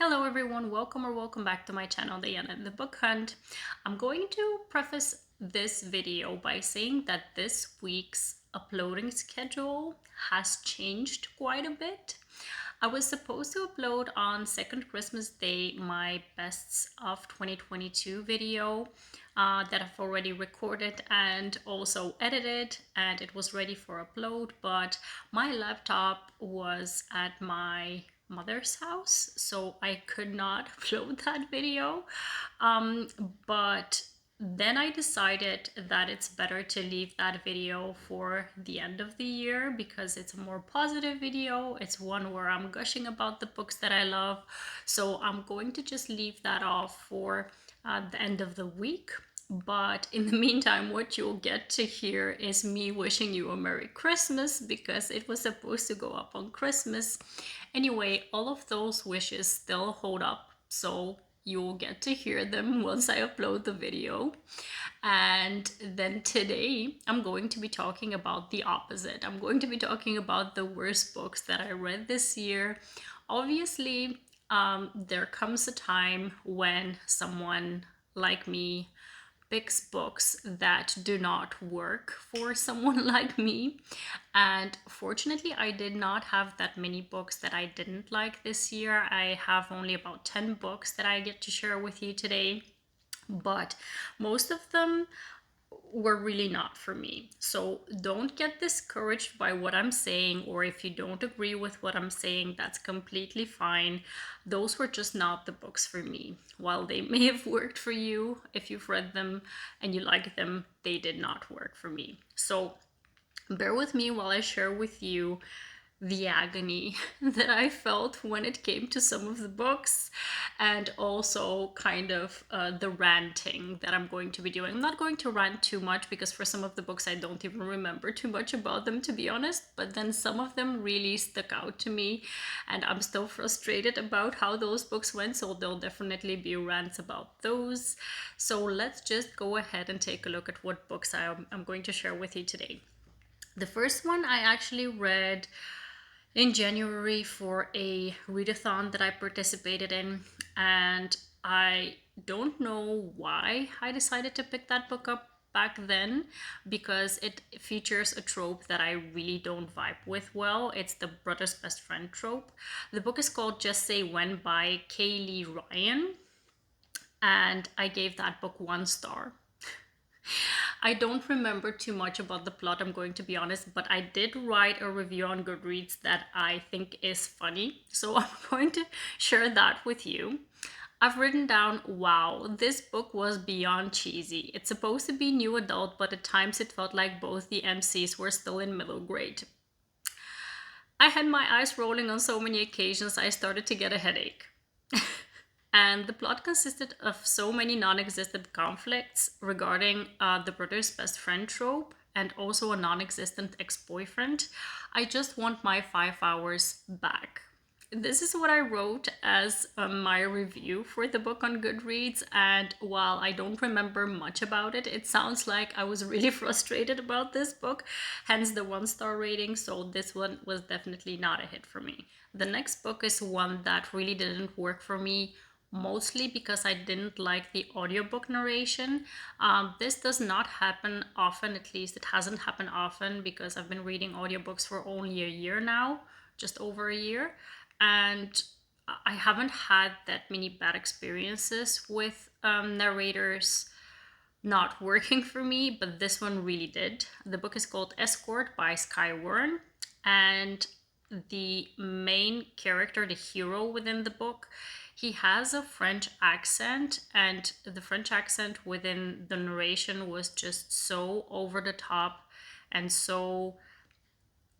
Hello everyone, welcome or welcome back to my channel, Diana and the Book Hunt. I'm going to preface this video by saying that this week's uploading schedule has changed quite a bit. I was supposed to upload on second Christmas Day my bests of 2022 video that I've already recorded and also edited, and it was ready for upload, but my laptop was at my mother's house, so I could not upload that video. But then I decided that it's better to leave that video for the end of the year because it's a more positive video. It's one where I'm gushing about the books that I love. So I'm going to just leave that off for the end of the week. But in the meantime, what you'll get to hear is me wishing you a Merry Christmas because it was supposed to go up on Christmas. Anyway, all of those wishes still hold up. So you'll get to hear them once I upload the video. And then today I'm going to be talking about the opposite. I'm going to be talking about the worst books that I read this year. Obviously, there comes a time when someone like me picks books that do not work for someone like me. And fortunately, I did not have that many books that I didn't like this year. I have only about 10 books that I get to share with you today, but most of them were really not for me. So don't get discouraged by what I'm saying, or if you don't agree with what I'm saying, that's completely fine. Those were just not the books for me. While they may have worked for you, if you've read them and you like them, they did not work for me. So bear with me while I share with you the agony that I felt when it came to some of the books, and also kind of the ranting that I'm going to be doing. I'm not going to rant too much because for some of the books I don't even remember too much about them, to be honest, but then some of them really stuck out to me and I'm still frustrated about how those books went, so there'll definitely be rants about those. So let's just go ahead and take a look at what books I'm going to share with you today. The first one I actually read in January for a readathon that I participated in, and I don't know why I decided to pick that book up back then, because it features a trope that I really don't vibe with well. It's the brother's best friend trope. The book is called Just Say When by Kaylee Ryan, and I gave that book 1 star. I don't remember too much about the plot, I'm going to be honest, but I did write a review on Goodreads that I think is funny, so I'm going to share that with you. I've written down, wow, this book was beyond cheesy. It's supposed to be new adult, but at times it felt like both the MCs were still in middle grade. I had my eyes rolling on so many occasions I started to get a headache. And the plot consisted of so many non-existent conflicts regarding the brother's best friend trope and also a non-existent ex-boyfriend. I just want my 5 hours back. This is what I wrote as my review for the book on Goodreads, and while I don't remember much about it, it sounds like I was really frustrated about this book, hence the 1 star rating, so this one was definitely not a hit for me. The next book is one that really didn't work for me, mostly because I didn't like the audiobook narration. This does not happen often, at least it hasn't happened often, because I've been reading audiobooks for only a year now, just over a year, and I haven't had that many bad experiences with narrators not working for me, but this one really did. The book is called Escort by Skye Warren, and the main character, the hero within the book, he has a French accent, and the French accent within the narration was just so over the top and so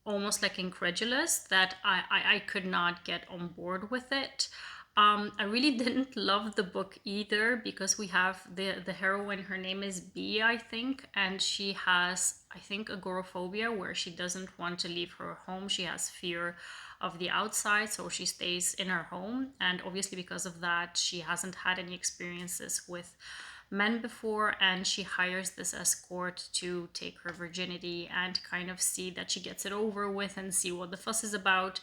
almost like incredulous that I could not get on board with it. I really didn't love the book either because we have the heroine, her name is B, I think, and she has, I think, agoraphobia, where she doesn't want to leave her home. She has fear of the outside, so she stays in her home, and obviously because of that she hasn't had any experiences with men before, and she hires this escort to take her virginity and kind of see that she gets it over with and see what the fuss is about.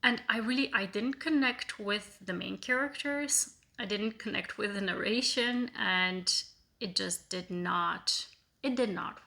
And I didn't connect with the main characters. I didn't connect with the narration, and it just did not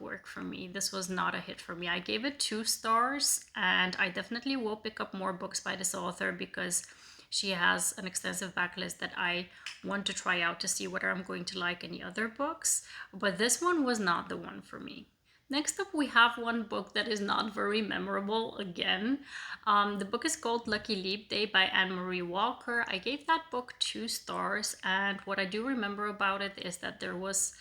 work for me. This was not a hit for me. I gave it 2 stars, and I definitely will pick up more books by this author because she has an extensive backlist that I want to try out to see whether I'm going to like any other books. But this one was not the one for me. Next up, we have one book that is not very memorable again. The book is called Lucky Leap Day by Anne-Marie Walker. I gave that book 2 stars, and what I do remember about it is that there was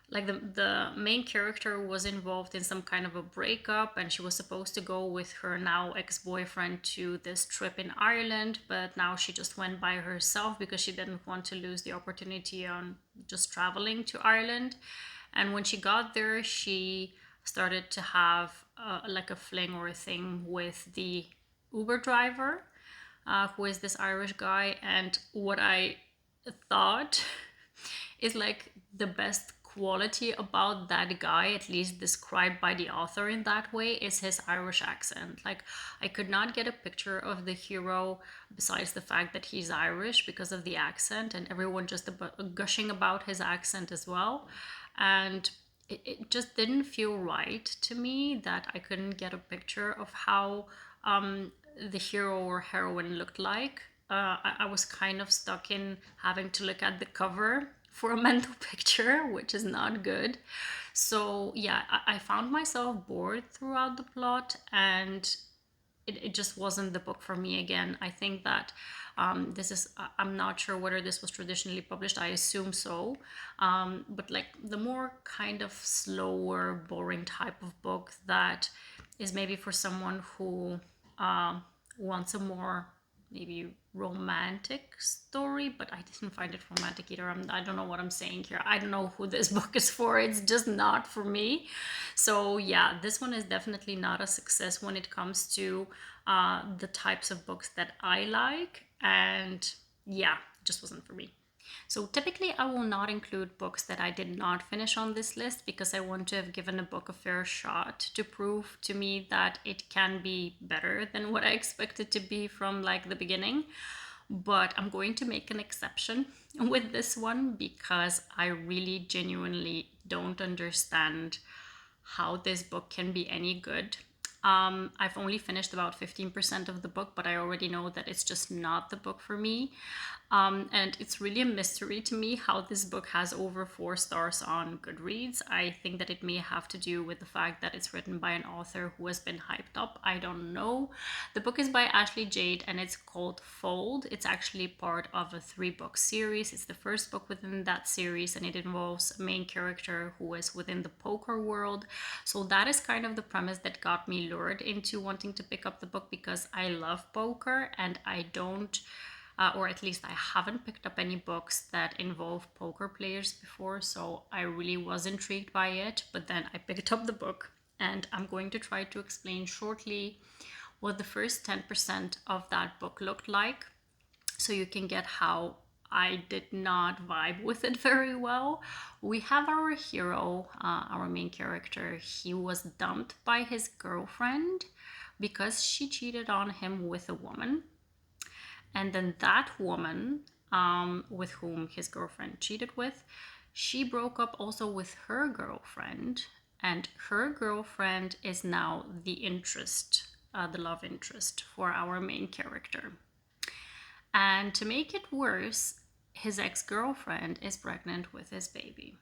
like the main character was involved in some kind of a breakup, and she was supposed to go with her now ex-boyfriend to this trip in Ireland, but now she just went by herself because she didn't want to lose the opportunity on just traveling to Ireland. And when she got there, she started to have like a fling or a thing with the Uber driver, who is this Irish guy. And what I thought is like the best quality about that guy, at least described by the author in that way, is his Irish accent. Like, I could not get a picture of the hero besides the fact that he's Irish because of the accent, and everyone just gushing about his accent as well. And it just didn't feel right to me that I couldn't get a picture of how the hero or heroine looked like. I was kind of stuck in having to look at the cover for a mental picture, which is not good. So yeah, I found myself bored throughout the plot, and it just wasn't the book for me again. I think that I'm not sure whether this was traditionally published. I assume so. But like the more kind of slower, boring type of book that is maybe for someone who wants a more maybe romantic story, but I didn't find it romantic either. I don't know what I'm saying here. I don't know who this book is for. It's just not for me. So yeah, this one is definitely not a success when it comes to the types of books that I like. And yeah, it just wasn't for me. So typically I will not include books that I did not finish on this list because I want to have given a book a fair shot to prove to me that it can be better than what I expected to be from like the beginning. But I'm going to make an exception with this one because I really genuinely don't understand how this book can be any good. I've only finished about 15% of the book, but I already know that it's just not the book for me. And it's really a mystery to me how this book has over 4 stars on Goodreads. I think that it may have to do with the fact that it's written by an author who has been hyped up. I don't know. The book is by Ashley Jade and it's called Fold. It's actually part of a 3-book series. It's the first book within that series, and it involves a main character who is within the poker world. So that is kind of the premise that got me lured into wanting to pick up the book, because I love poker and I don't or at least I haven't picked up any books that involve poker players before, so I really was intrigued by it. But then I picked up the book, and I'm going to try to explain shortly what the first 10% of that book looked like, so you can get how I did not vibe with it very well. We have our hero, our main character. He was dumped by his girlfriend because she cheated on him with a woman. And then that woman, with whom his girlfriend cheated with, she broke up also with her girlfriend. And her girlfriend is now the interest, the love interest for our main character. And to make it worse, his ex-girlfriend is pregnant with his baby.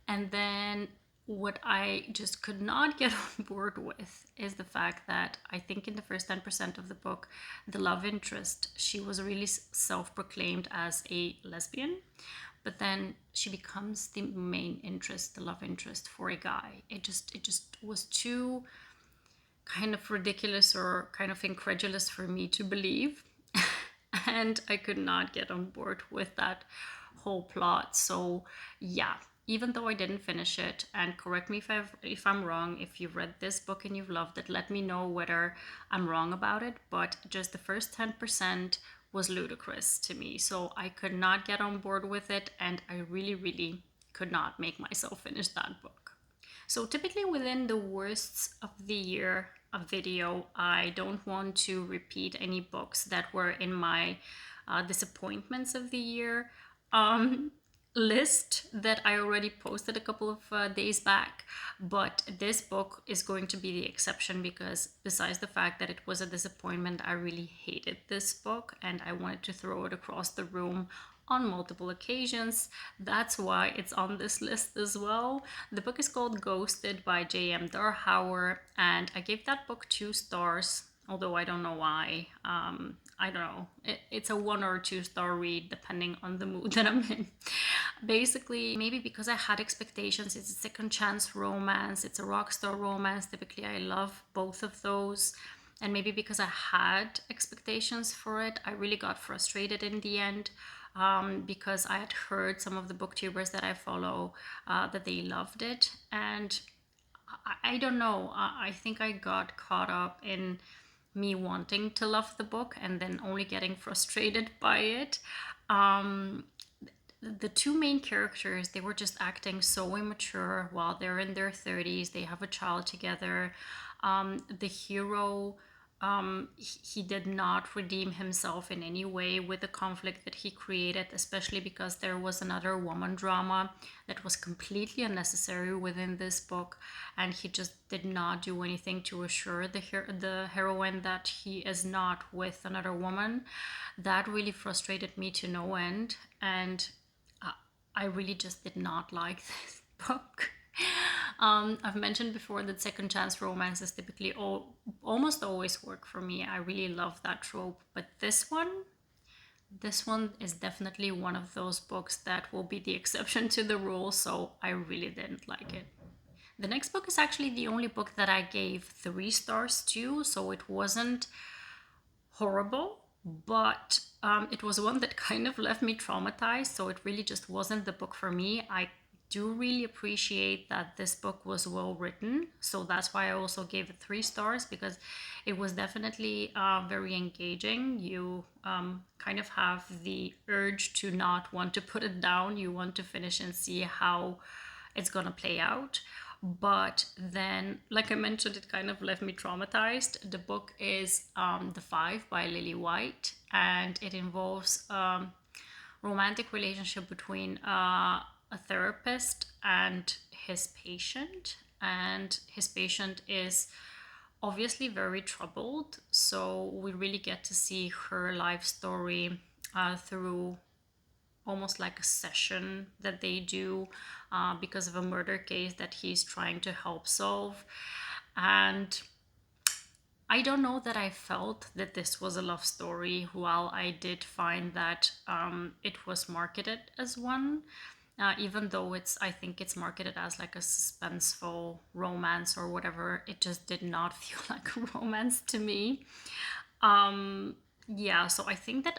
And then what I just could not get on board with is the fact that I think in the first 10% of the book, the love interest, she was really self-proclaimed as a lesbian, but then she becomes the main interest, the love interest for a guy. It just was too kind of ridiculous or kind of incredulous for me to believe. And I could not get on board with that whole plot. So yeah, even though I didn't finish it, and correct me if I'm wrong, if you've read this book and you've loved it, let me know whether I'm wrong about it, but just the first 10% was ludicrous to me. So I could not get on board with it, and I really could not make myself finish that book. So typically within the worsts of the year video, I don't want to repeat any books that were in my disappointments of the year list that I already posted a couple of days back. But this book is going to be the exception, because besides the fact that it was a disappointment, I really hated this book and I wanted to throw it across the room on multiple occasions. That's why it's on this list as well. The book is called Ghosted by J.M. Darhauer, and I gave that book 2 stars, although I don't know why. I don't know. It's a 1 or 2 star read depending on the mood that I'm in. Basically, maybe because I had expectations. It's a second chance romance, it's a rock star romance. Typically, I love both of those. And maybe because I had expectations for it, I really got frustrated in the end. Because I had heard some of the booktubers that I follow that they loved it. And I don't know, I think I got caught up in me wanting to love the book and then only getting frustrated by it. The 2 main characters, they were just acting so immature while they're in their 30s. They have a child together. The hero, he did not redeem himself in any way with the conflict that he created, especially because there was another woman drama that was completely unnecessary within this book, and he just did not do anything to assure the heroine that he is not with another woman. That really frustrated me to no end, and I really just did not like this book. I've mentioned before that second chance romances typically almost always work for me. I really love that trope, but this one is definitely one of those books that will be the exception to the rule, so I really didn't like it. The next book is actually the only book that I gave 3 stars to, so it wasn't horrible, but it was one that kind of left me traumatized, so it really just wasn't the book for me. I do really appreciate that this book was well written, so that's why I also gave it 3 stars, because it was definitely very engaging. You kind of have the urge to not want to put it down. You want to finish and see how it's gonna play out. But then, like I mentioned, it kind of left me traumatized. The book is The Five by Lily White, and it involves romantic relationship between a therapist and his patient. And his patient is obviously very troubled, so we really get to see her life story through almost like a session that they do because of a murder case that he's trying to help solve. And I don't know that I felt that this was a love story, while I did find that it was marketed as one. Even though I think it's marketed as like a suspenseful romance or whatever, it just did not feel like a romance to me. Yeah, so I think that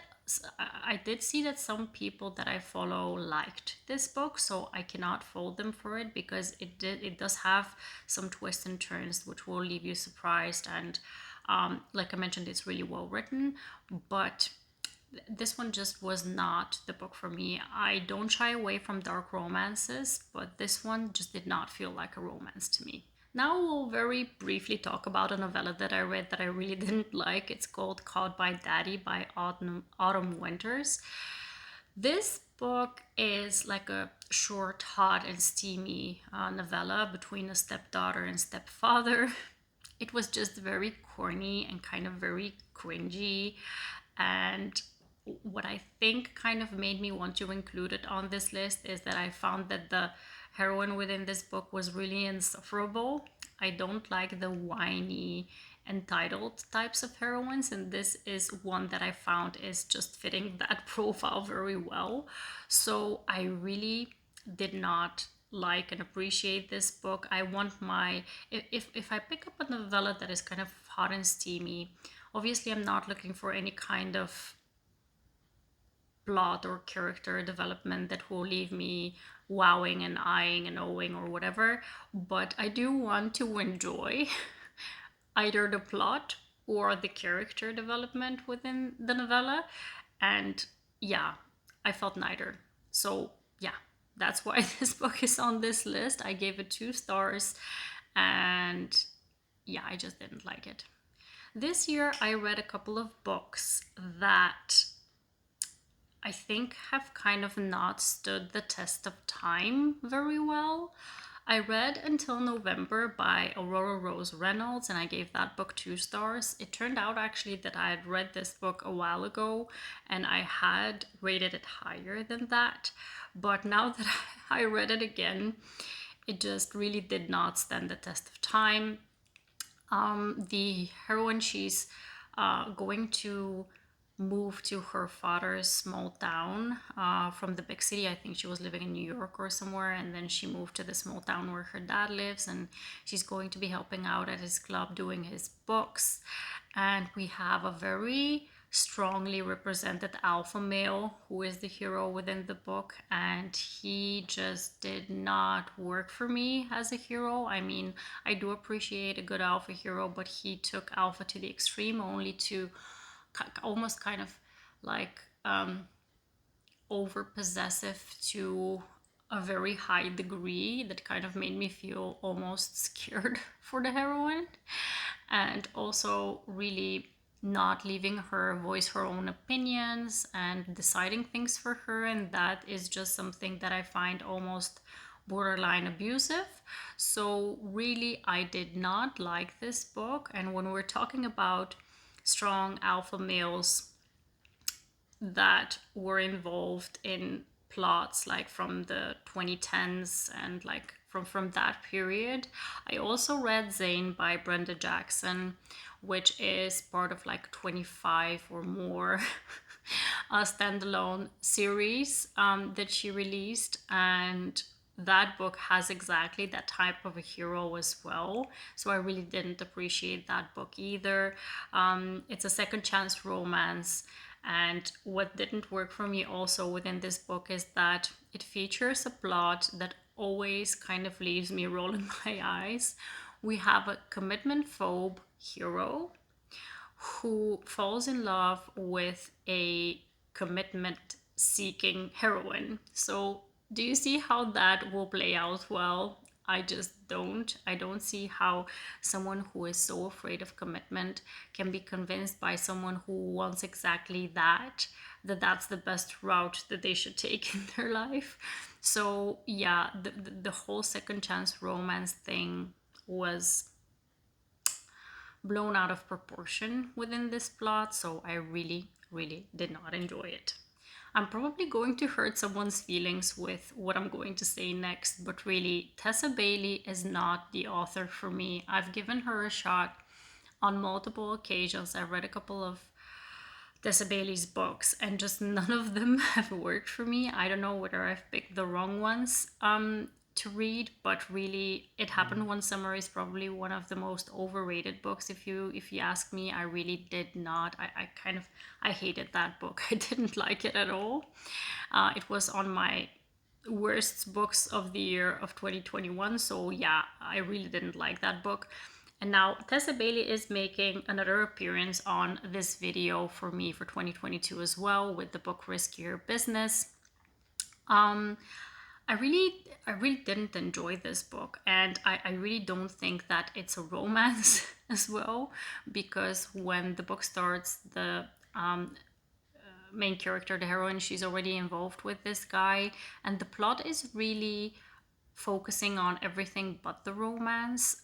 I did see that some people that I follow liked this book, so I cannot fault them for it, because it does have some twists and turns which will leave you surprised. And like I mentioned, it's really well written, but this one just was not the book for me. I don't shy away from dark romances, but this one just did not feel like a romance to me. Now we'll very briefly talk about a novella that I read that I really didn't like. It's called Caught by Daddy by Autumn Winters. This book is like a short, hot, and steamy novella between a stepdaughter and stepfather. It was just very corny and kind of very cringy. And what I think kind of made me want to include it on this list is that I found that the heroine within this book was really insufferable. I don't like the whiny, entitled types of heroines, and this is one that I found is just fitting that profile very well. So I really did not like and appreciate this book. I want my if I pick up a novella that is kind of hot and steamy, obviously I'm not looking for any kind of plot or character development that will leave me wowing and eyeing and owing or whatever, but I do want to enjoy either the plot or the character development within the novella. And yeah, I felt neither. So yeah, that's why this book is on this list. I gave it 2 stars, and yeah, I just didn't like it. This year I read a couple of books that I think have kind of not stood the test of time very well. I read Until November by Aurora Rose Reynolds, and I gave that book 2 stars. It turned out actually that I had read this book a while ago and I had rated it higher than that. But now that I read it again, it just really did not stand the test of time. The heroine, she's going to move to her father's small town from the big city. I think she was living in New York or somewhere, and then she moved to the small town where her dad lives, and she's going to be helping out at his club doing his books. And we have a very strongly represented alpha male who is the hero within the book, and he just did not work for me as a hero. I mean, I do appreciate a good alpha hero, but he took alpha to the extreme, only to almost kind of like over possessive to a very high degree that kind of made me feel almost scared for the heroine, and also really not leaving her voice her own opinions and deciding things for her, and that is just something that I find almost borderline abusive. So really I did not like this book. And when we're talking about strong alpha males that were involved in plots like from the 2010s and like from that period, I also read Zane by Brenda Jackson, which is part of like 25 or more standalone series that she released, and that book has exactly that type of a hero as well. So I really didn't appreciate that book either. It's a second chance romance. And what didn't work for me also within this book is that it features a plot that always kind of leaves me rolling my eyes. We have a commitment phobe hero who falls in love with a commitment seeking heroine. So do you see how that will play out well? I just don't. I don't see how someone who is so afraid of commitment can be convinced by someone who wants exactly that, that that's the best route that they should take in their life. So yeah, the whole second chance romance thing was blown out of proportion within this plot, so I really, really did not enjoy it. I'm probably going to hurt someone's feelings with what I'm going to say next, but really, Tessa Bailey is not the author for me. I've given her a shot on multiple occasions. I read a couple of Tessa Bailey's books, and just none of them have worked for me. I don't know whether I've picked the wrong ones to read, but really, It Happened One Summer is probably one of the most overrated books. If you ask me, I really did not. I hated that book. I didn't like it at all. It was on my worst books of the year of 2021. So yeah, I really didn't like that book. And now Tessa Bailey is making another appearance on this video for me for 2022 as well, with the book Riskier Business. I really didn't enjoy this book, and I really don't think that it's a romance as well, because when the book starts, the main character, the heroine, she's already involved with this guy, and the plot is really focusing on everything but the romance.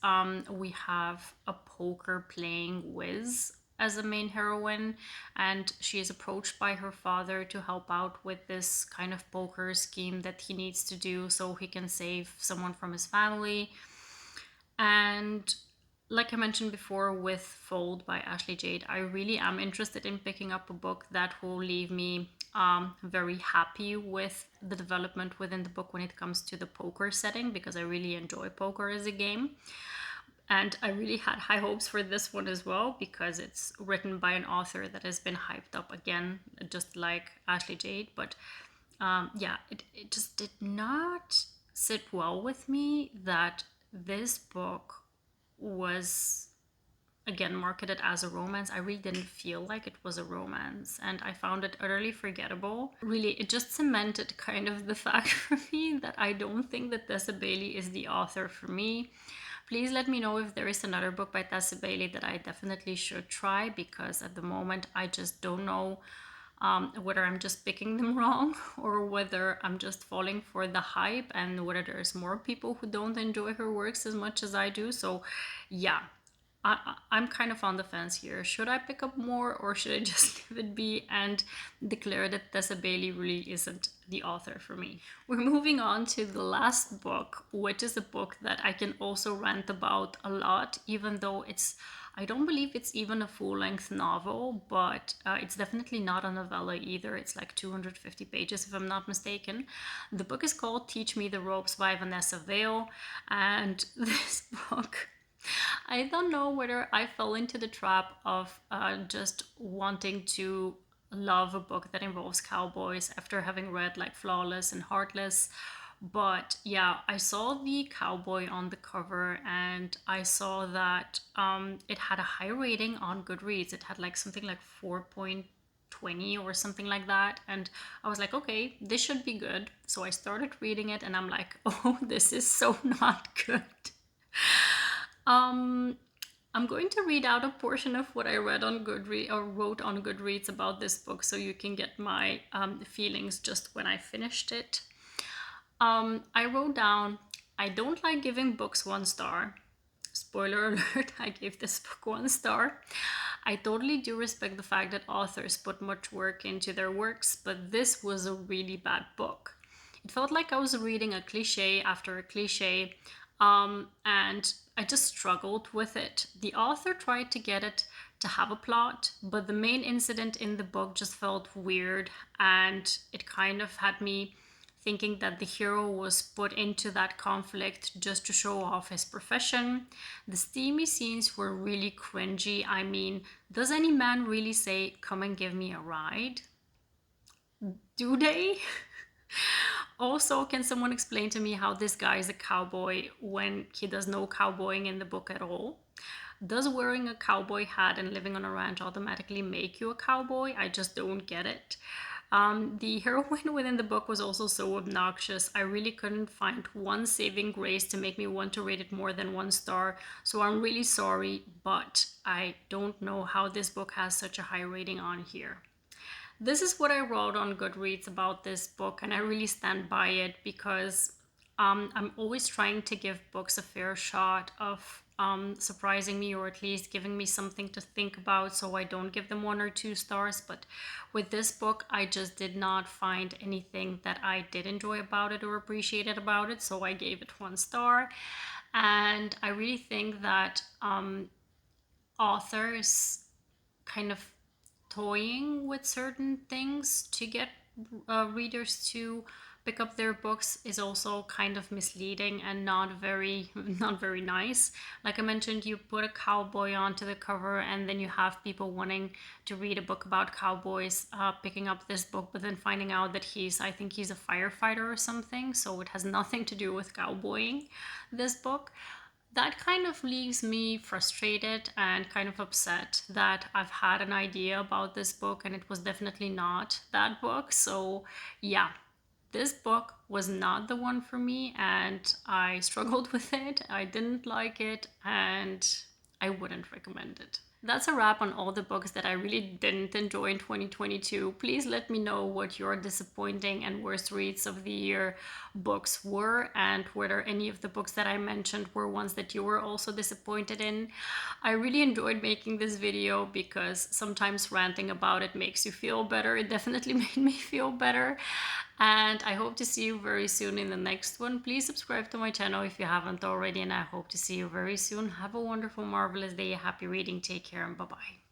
We have a poker playing whiz as a main heroine, and she is approached by her father to help out with this kind of poker scheme that he needs to do so he can save someone from his family. And like I mentioned before with Fold by Ashley Jade, I really am interested in picking up a book that will leave me very happy with the development within the book when it comes to the poker setting, because I really enjoy poker as a game. And I really had high hopes for this one as well, because it's written by an author that has been hyped up again, just like Ashley Jade. But yeah, it just did not sit well with me that this book was again marketed as a romance. I really didn't feel like it was a romance, and I found it utterly forgettable. Really, it just cemented kind of the fact for me that I don't think that Tessa Bailey is the author for me, Please let me know if there is another book by Tessa Bailey that I definitely should try, because at the moment I just don't know whether I'm just picking them wrong or whether I'm just falling for the hype, and whether there's more people who don't enjoy her works as much as I do. So yeah, I'm kind of on the fence here. Should I pick up more, or should I just leave it be and declare that Tessa Bailey really isn't the author for me? We're moving on to the last book, which is a book that I can also rant about a lot, even though I don't believe it's even a full-length novel, but it's definitely not a novella either. It's like 250 pages, if I'm not mistaken. The book is called Teach Me the Ropes by Vanessa Vale, and this book, I don't know whether I fell into the trap of just wanting to love a book that involves cowboys after having read like Flawless and Heartless. But yeah, I saw the cowboy on the cover, and I saw that it had a high rating on Goodreads. It had like something like 4.20 or something like that. And I was like, okay, this should be good. So I started reading it, and I'm like, oh, this is so not good. I'm going to read out a portion of what I read on Goodreads, or wrote on Goodreads, about this book, so you can get my feelings just when I finished it. I wrote down, I don't like giving books 1 star. Spoiler alert, I gave this book 1 star. I totally do respect the fact that authors put much work into their works, but this was a really bad book. It felt like I was reading a cliche after a cliche, and I just struggled with it. The author tried to get it to have a plot, but the main incident in the book just felt weird, and it kind of had me thinking that the hero was put into that conflict just to show off his profession. The steamy scenes were really cringy. I mean, does any man really say, "Come and give me a ride"? Do they? Also, can someone explain to me how this guy is a cowboy when he does no cowboying in the book at all? Does wearing a cowboy hat and living on a ranch automatically make you a cowboy? I just don't get it. The heroine within the book was also so obnoxious. I really couldn't find one saving grace to make me want to rate it more than 1 star. So I'm really sorry, but I don't know how this book has such a high rating on here. This is what I wrote on Goodreads about this book, and I really stand by it, because I'm always trying to give books a fair shot of surprising me, or at least giving me something to think about, so I don't give them 1 or 2 stars. But with this book, I just did not find anything that I did enjoy about it or appreciated about it, so I gave it 1 star. And I really think that authors kind of toying with certain things to get readers to pick up their books is also kind of misleading and not very nice. Like I mentioned, you put a cowboy onto the cover, and then you have people wanting to read a book about cowboys picking up this book, but then finding out that I think he's a firefighter or something, so it has nothing to do with cowboying, this book. That kind of leaves me frustrated and kind of upset that I've had an idea about this book and it was definitely not that book. So yeah, this book was not the one for me, and I struggled with it. I didn't like it, and I wouldn't recommend it. That's a wrap on all the books that I really didn't enjoy in 2022. Please let me know what your disappointing and worst reads of the year books were, and whether any of the books that I mentioned were ones that you were also disappointed in. I really enjoyed making this video, because sometimes ranting about it makes you feel better. It definitely made me feel better. And I hope to see you very soon in the next one. Please subscribe to my channel if you haven't already, and I hope to see you very soon. Have a wonderful, marvelous day. Happy reading. Take care, and bye-bye.